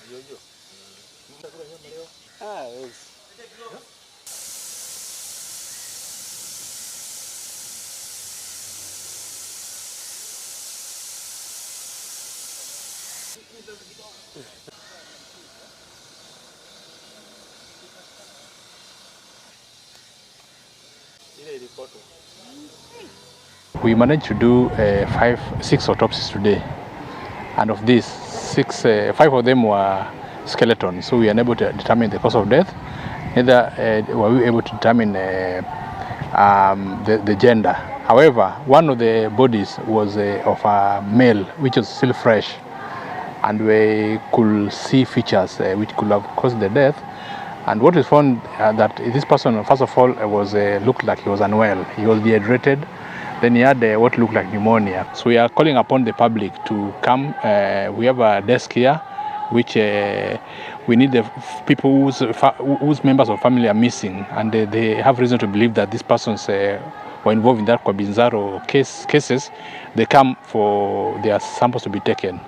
Yes. We managed to do 6 autopsies today, and of these 5 of them were skeletons, so we are unable to determine the cause of death. Neither were we able to determine the gender. However, one of the bodies was of a male, which was still fresh, and we could see features which could have caused the death. And what we found that this person, first of all, looked like he was unwell. He was dehydrated. Then he had what looked like pneumonia. So we are calling upon the public to come. We have a desk here, which we need the people whose members of family are missing, and they have reason to believe that these persons were involved in that Kwa Binzaro cases. They come for their samples to be taken.